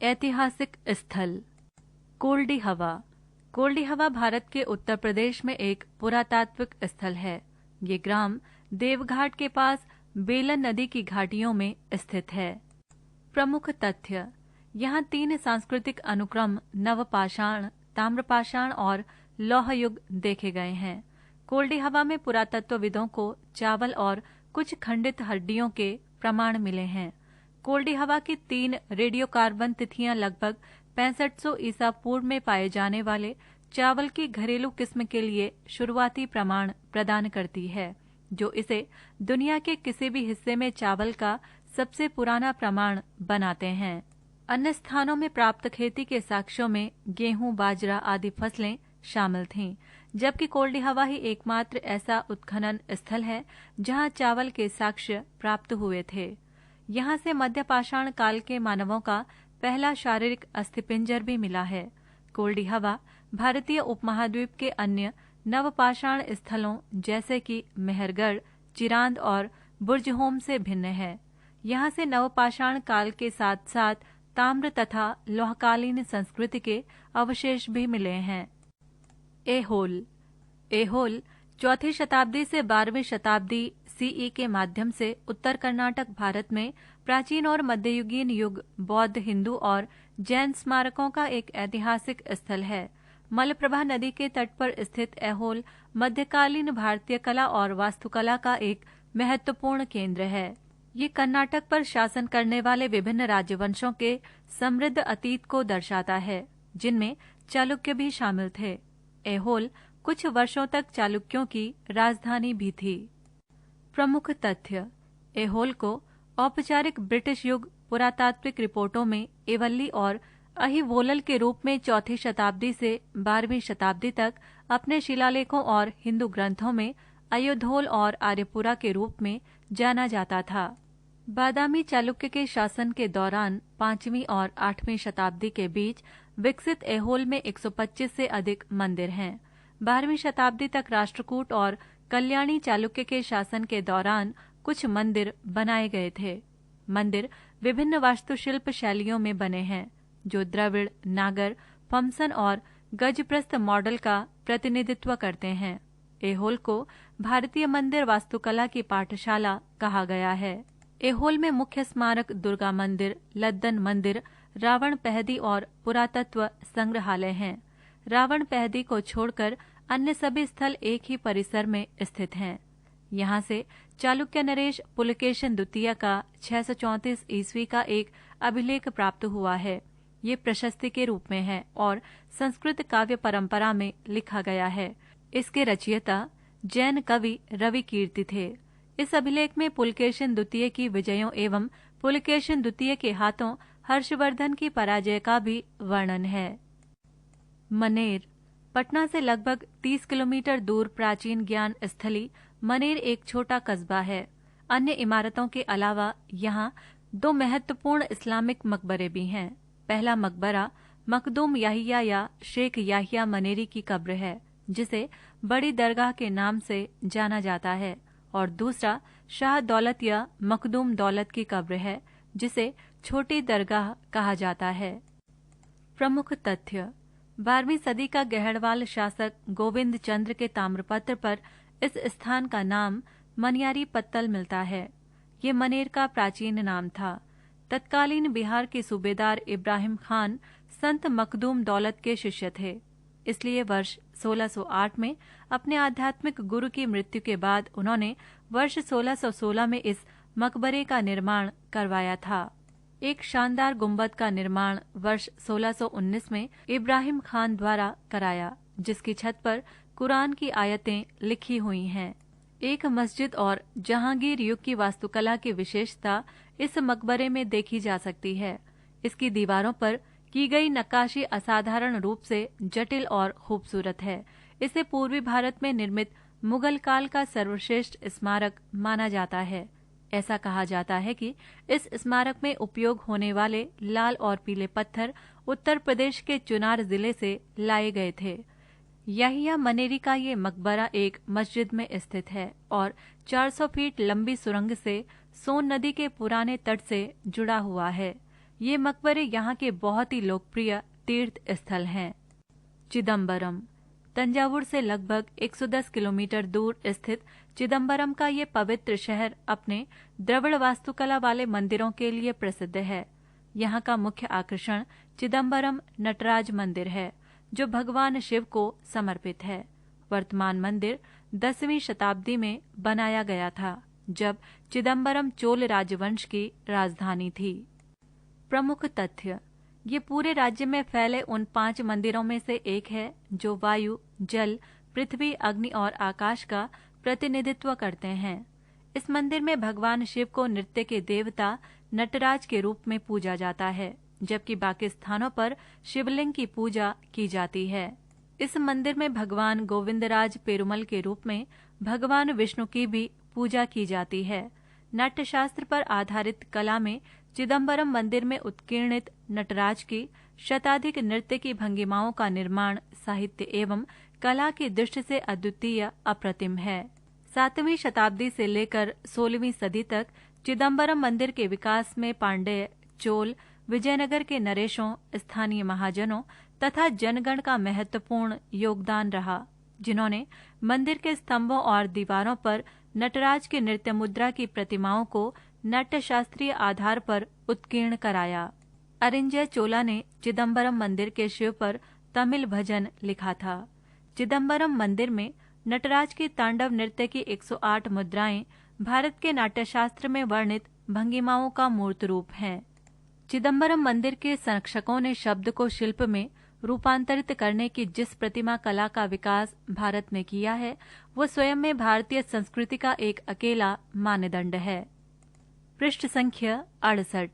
ऐतिहासिक स्थल कोल्डी हवा। कोल्डी हवा भारत के उत्तर प्रदेश में एक पुरातात्विक स्थल है। ये ग्राम देवघाट के पास बेलन नदी की घाटियों में स्थित है। प्रमुख तथ्य: यहाँ 3 सांस्कृतिक अनुक्रम नवपाषाण, ताम्रपाषाण और लौह युग देखे गए हैं। कोल्डी हवा में पुरातत्वविदों को चावल और कुछ खंडित हड्डियों के प्रमाण मिले हैं। कोल्डी हवा की 3 रेडियोकार्बन तिथियां लगभग 6500 ईसा पूर्व में पाए जाने वाले चावल की घरेलू किस्म के लिए शुरुआती प्रमाण प्रदान करती है, जो इसे दुनिया के किसी भी हिस्से में चावल का सबसे पुराना प्रमाण बनाते हैं। अन्य स्थानों में प्राप्त खेती के साक्ष्यों में गेहूं, बाजरा आदि फसलें शामिल थीं, जबकि कोल्डी हवा ही एकमात्र ऐसा उत्खनन स्थल है जहां चावल के साक्ष्य प्राप्त हुए थे। यहाँ से मध्यपाषाण काल के मानवों का पहला शारीरिक अस्थिपिंजर भी मिला है। कोल्डी हवा भारतीय उपमहाद्वीप के अन्य नवपाषाण स्थलों जैसे कि मेहरगढ़, चिरांद और बुर्जहोम से भिन्न है। यहाँ से नवपाषाण काल के साथ साथ ताम्र तथा लोहकालीन संस्कृति के अवशेष भी मिले हैं। ऐहोल। ऐहोल 4वीं शताब्दी से 12वीं शताब्दी सीई के माध्यम से उत्तर कर्नाटक भारत में प्राचीन और मध्ययुगीन युग बौद्ध, हिंदू और जैन स्मारकों का एक ऐतिहासिक स्थल है। मलप्रभा नदी के तट पर स्थित ऐहोल मध्यकालीन भारतीय कला और वास्तुकला का एक महत्वपूर्ण केंद्र है। ये कर्नाटक पर शासन करने वाले विभिन्न राजवंशों के समृद्ध अतीत को दर्शाता है, जिनमें चालुक्य भी शामिल थे। ऐहोल कुछ वर्षों तक चालुक्यों की राजधानी भी थी। प्रमुख तथ्य: ऐहोल को औपचारिक ब्रिटिश युग पुरातात्विक रिपोर्टों में एवल्ली और अहिवोलल के रूप में 4वीं शताब्दी से 12वीं शताब्दी तक, अपने शिलालेखों और हिंदू ग्रंथों में अयोधोल और आर्यपुरा के रूप में जाना जाता था। बादामी चालुक्य के शासन के दौरान 5वीं और 8वीं शताब्दी के बीच विकसित ऐहोल में 125 से अधिक मंदिर हैं। 12वीं शताब्दी तक राष्ट्रकूट और कल्याणी चालुक्य के शासन के दौरान कुछ मंदिर बनाए गए थे। मंदिर विभिन्न वास्तुशिल्प शैलियों में बने हैं, जो द्रविड़, नागर, फमसन और गजप्रस्थ मॉडल का प्रतिनिधित्व करते हैं। ऐहोल को भारतीय मंदिर वास्तुकला की पाठशाला कहा गया है। ऐहोल में मुख्य स्मारक दुर्गा मंदिर, लद्दन मंदिर, रावण पहदी और पुरातत्व संग्रहालय हैं। रावण पहदी को छोड़कर अन्य सभी स्थल एक ही परिसर में स्थित हैं। यहाँ से चालुक्य नरेश पुलकेशिन द्वितीय का 634 ईस्वी का एक अभिलेख प्राप्त हुआ है। ये प्रशस्ति के रूप में है और संस्कृत काव्य परंपरा में लिखा गया है। इसके रचयिता जैन कवि रवि कीर्ति थे। इस अभिलेख में पुलकेशिन द्वितीय की विजयों एवं पुलकेशिन द्वितीय के हाथों हर्षवर्धन की पराजय का भी वर्णन है। मनेर। पटना से लगभग 30 किलोमीटर दूर प्राचीन ज्ञान स्थली मनेर एक छोटा कस्बा है। अन्य इमारतों के अलावा यहाँ 2 महत्वपूर्ण इस्लामिक मकबरे भी हैं। पहला मकबरा मखदूम याहिया या शेख याहिया मनेरी की कब्र है, जिसे बड़ी दरगाह के नाम से जाना जाता है, और दूसरा शाह दौलत या मखदूम दौलत की कब्र है, जिसे छोटी दरगाह कहा जाता है। प्रमुख तथ्य: 12वीं सदी का गहड़वाल शासक गोविंद चंद्र के ताम्रपत्र पर इस स्थान का नाम मनियारी पत्तल मिलता है। ये मनेर का प्राचीन नाम था। तत्कालीन बिहार के सूबेदार इब्राहिम खान संत मखदूम दौलत के शिष्य थे, इसलिए वर्ष 1608 में अपने आध्यात्मिक गुरु की मृत्यु के बाद उन्होंने वर्ष 1616 में इस मकबरे का निर्माण करवाया था। एक शानदार गुंबद का निर्माण वर्ष 1619 में इब्राहिम खान द्वारा कराया, जिसकी छत पर कुरान की आयतें लिखी हुई हैं। एक मस्जिद और जहांगीर युग की वास्तुकला की विशेषता इस मकबरे में देखी जा सकती है। इसकी दीवारों पर की गई नक्काशी असाधारण रूप से जटिल और खूबसूरत है। इसे पूर्वी भारत में निर्मित मुगल काल का सर्वश्रेष्ठ स्मारक माना जाता है। ऐसा कहा जाता है कि इस स्मारक में उपयोग होने वाले लाल और पीले पत्थर उत्तर प्रदेश के चुनार जिले से लाए गए थे। याहिया मनेरी का ये मकबरा एक मस्जिद में स्थित है और 400 फीट लंबी सुरंग से सोन नदी के पुराने तट से जुड़ा हुआ है। ये मकबरे यहाँ के बहुत ही लोकप्रिय तीर्थ स्थल हैं। चिदम्बरम। तंजावुर से लगभग 110 किलोमीटर दूर स्थित चिदम्बरम का ये पवित्र शहर अपने द्रविड़ वास्तुकला वाले मंदिरों के लिए प्रसिद्ध है। यहाँ का मुख्य आकर्षण चिदम्बरम नटराज मंदिर है, जो भगवान शिव को समर्पित है। वर्तमान मंदिर 10वीं शताब्दी में बनाया गया था, जब चिदम्बरम चोल राजवंश की राजधानी थी। प्रमुख तथ्य। ये पूरे राज्य में फैले उन 5 मंदिरों में से एक है जो वायु, जल, पृथ्वी, अग्नि और आकाश का प्रतिनिधित्व करते हैं। इस मंदिर में भगवान शिव को नृत्य के देवता नटराज के रूप में पूजा जाता है, जबकि बाकी स्थानों पर शिवलिंग की पूजा की जाती है। इस मंदिर में भगवान गोविंदराज पेरुमल के रूप में भगवान विष्णु की भी पूजा की जाती है। नाट्यशास्त्र पर आधारित कला में चिदम्बरम मंदिर में उत्कीर्णित नटराज की शताधिक नृत्य की भंगिमाओं का निर्माण साहित्य एवं कला की दृष्टि से अद्वितीय, अप्रतिम है। 7वीं शताब्दी से लेकर 16वीं सदी तक चिदम्बरम मंदिर के विकास में पांड्य, चोल, विजयनगर के नरेशों, स्थानीय महाजनों तथा जनगण का महत्वपूर्ण योगदान रहा, जिन्होंने मंदिर के स्तंभों और दीवारों पर नटराज के नृत्य मुद्रा की प्रतिमाओं को नाट्यशास्त्रीय आधार पर उत्कीर्ण कराया। अरिंजय चोला ने चिदम्बरम मंदिर के शिव पर तमिल भजन लिखा था। चिदम्बरम मंदिर में नटराज की तांडव नृत्य की 108 मुद्राएं भारत के नाट्यशास्त्र में वर्णित भंगिमाओं का मूर्त रूप हैं। चिदम्बरम मंदिर के संरक्षकों ने शब्द को शिल्प में रूपांतरित करने की जिस प्रतिमा कला का विकास भारत में किया है, वो स्वयं में भारतीय संस्कृति का एक अकेला मानदंड है। पृष्ठ संख्या 68।